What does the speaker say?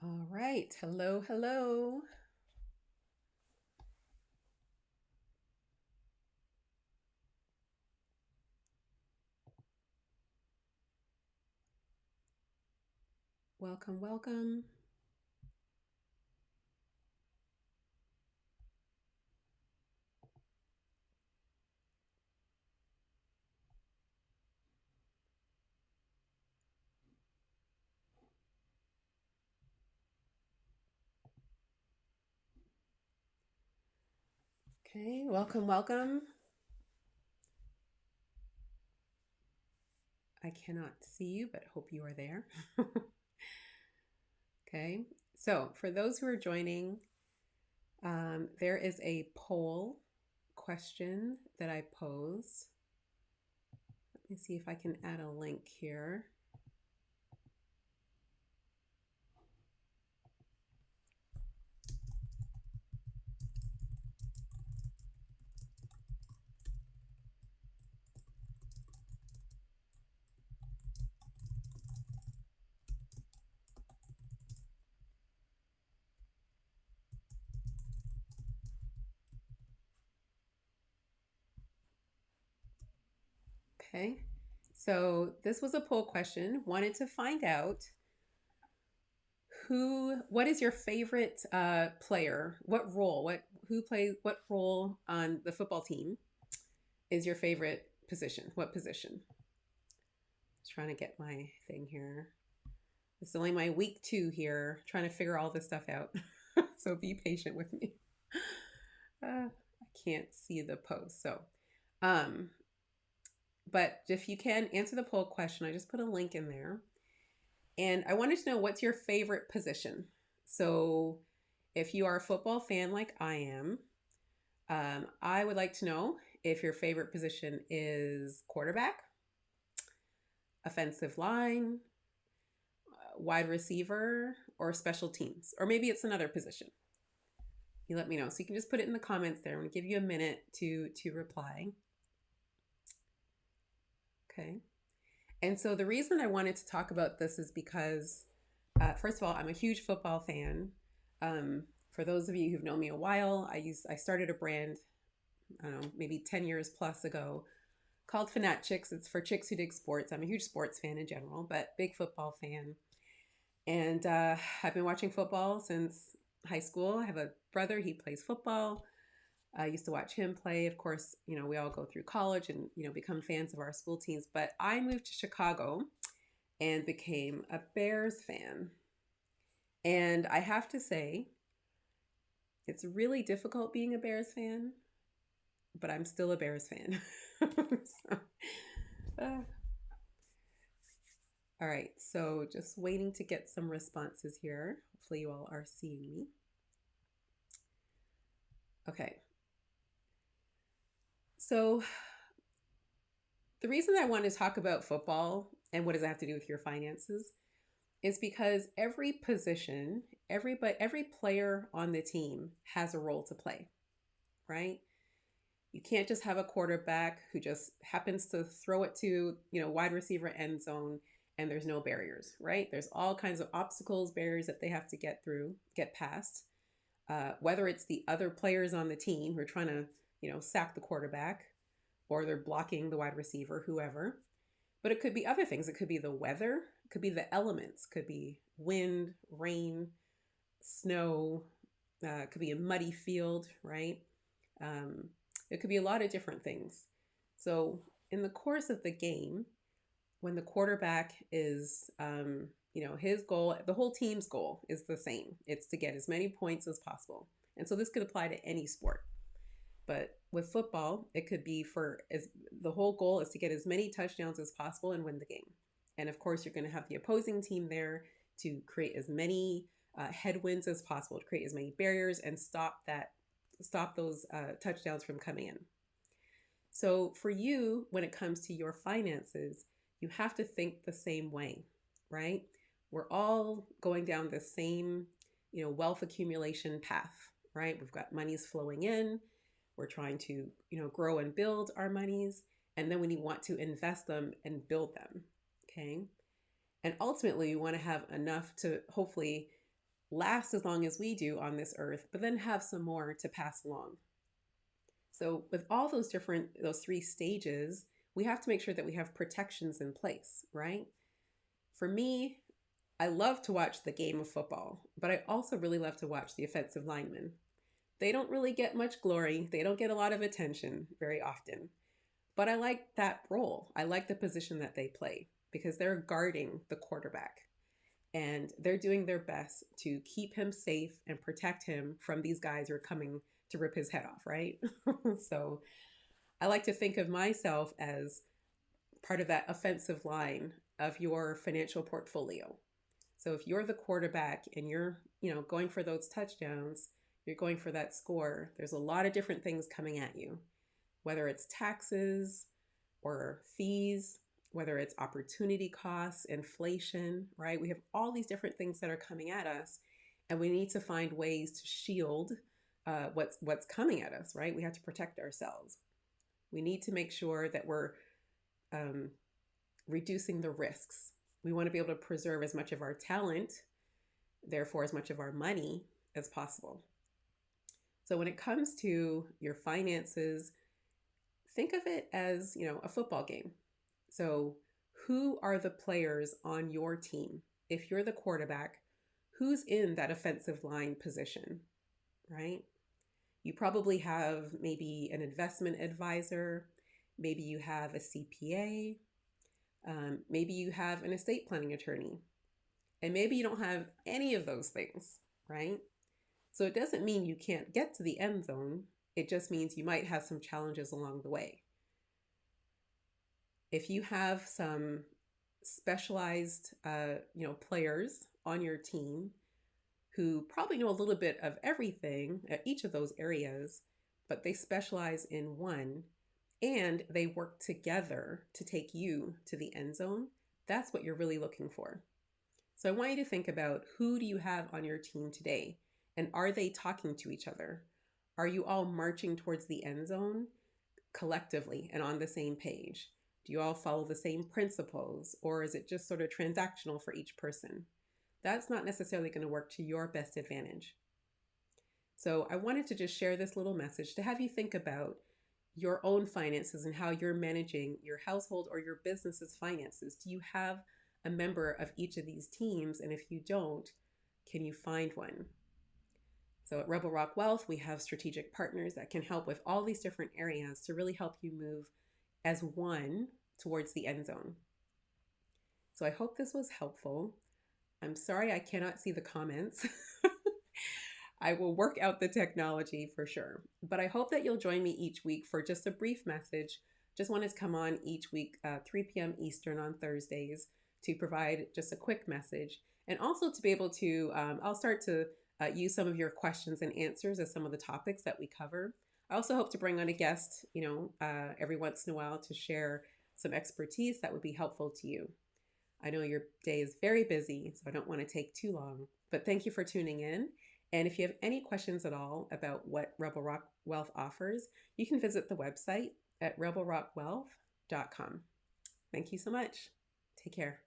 All right. Hello, hello. Welcome, welcome. Okay, welcome, welcome. I cannot see you, but hope you are there. Okay, so for those who are joining, there is a poll question that I pose. Let me see if I can add a link here. Okay, so this was a poll question. Wanted to find out what is your favorite player? What role? Who plays what role on the football team is your favorite position? What position? Just trying to get my thing here. This is only my week 2 here, trying to figure all this stuff out. So be patient with me. I can't see the post. Um, but if you can answer the poll question, I just put a link in there. And I wanted to know, what's your favorite position? So if you are a football fan like I am, I would like to know if your favorite position is quarterback, offensive line, wide receiver, or special teams, or maybe it's another position. You let me know. So you can just put it in the comments there. I'm going to give you a minute to reply. Okay. And so the reason I wanted to talk about this is because, first of all, I'm a huge football fan. For those of you who've known me a while, I started a brand, I don't know, maybe 10 years plus ago, called Fanat Chicks. It's for chicks who dig sports. I'm a huge sports fan in general, but big football fan. And I've been watching football since high school. I have a brother, he plays football. I used to watch him play. Of course, we all go through college and, become fans of our school teams. But I moved to Chicago and became a Bears fan. And I have to say, it's really difficult being a Bears fan, but I'm still a Bears fan. So, uh, all right, so just waiting to get some responses here. Hopefully, you all are seeing me. Okay. So, the reason I want to talk about football and what does it have to do with your finances is because every position, every player on the team has a role to play, right? You can't just have a quarterback who just happens to throw it to, wide receiver end zone and there's no barriers, right? There's all kinds of obstacles, barriers that they have to get past. Whether it's the other players on the team who are trying to, sack the quarterback, or they're blocking the wide receiver, whoever. But it could be other things. It could be the weather, it could be the elements, it could be wind, rain, snow, it could be a muddy field, right? Um, it could be a lot of different things. So, in the course of the game, when the quarterback is, his goal, the whole team's goal is the same. It's to get as many points as possible. And so this could apply to any sport. But with football, it could be the whole goal is to get as many touchdowns as possible and win the game. And of course, you're going to have the opposing team there to create as many headwinds as possible, to create as many barriers and stop those touchdowns from coming in. So for you, when it comes to your finances, you have to think the same way, right? We're all going down the same, wealth accumulation path, right? We've got monies flowing in. We're trying to, grow and build our monies, and then we want to invest them and build them. Okay. And ultimately, we want to have enough to hopefully last as long as we do on this earth, but then have some more to pass along. So with all those three stages, we have to make sure that we have protections in place, right? For me, I love to watch the game of football, but I also really love to watch the offensive linemen. They don't really get much glory. They don't get a lot of attention very often. But I like that role. I like the position that they play because they're guarding the quarterback and they're doing their best to keep him safe and protect him from these guys who are coming to rip his head off, right? So I like to think of myself as part of that offensive line of your financial portfolio. So if you're the quarterback and you're, going for those touchdowns, you're going for that score, there's a lot of different things coming at you, whether it's taxes or fees, whether it's opportunity costs, inflation, right? We have all these different things that are coming at us, and we need to find ways to shield what's coming at us, right? We have to protect ourselves. We need to make sure that we're um, reducing the risks. We want to be able to preserve as much of our talent, therefore, as much of our money as possible. So when it comes to your finances, think of it as, a football game. So who are the players on your team? If you're the quarterback, who's in that offensive line position, right? You probably have maybe an investment advisor, maybe you have a CPA, maybe you have an estate planning attorney, and maybe you don't have any of those things, right? So it doesn't mean you can't get to the end zone. It just means you might have some challenges along the way. If you have some specialized, players on your team who probably know a little bit of everything at each of those areas, but they specialize in one and they work together to take you to the end zone, that's what you're really looking for. So I want you to think about, who do you have on your team today? And are they talking to each other? Are you all marching towards the end zone collectively and on the same page? Do you all follow the same principles, or is it just sort of transactional for each person? That's not necessarily going to work to your best advantage. So I wanted to just share this little message to have you think about your own finances and how you're managing your household or your business's finances. Do you have a member of each of these teams? And if you don't, can you find one? So at Rebel Rock Wealth, we have strategic partners that can help with all these different areas to really help you move as one towards the end zone. So I hope this was helpful. I'm sorry I cannot see the comments. I will work out the technology for sure. But I hope that you'll join me each week for just a brief message. Just wanted to come on each week, 3 p.m. Eastern on Thursdays, to provide just a quick message. And also to be able to, I'll start to use some of your questions and answers as some of the topics that we cover. I also hope to bring on a guest, every once in a while to share some expertise that would be helpful to you. I know your day is very busy, so I don't want to take too long, but thank you for tuning in. And if you have any questions at all about what Rebel Rock Wealth offers, you can visit the website at rebelrockwealth.com. Thank you so much. Take care.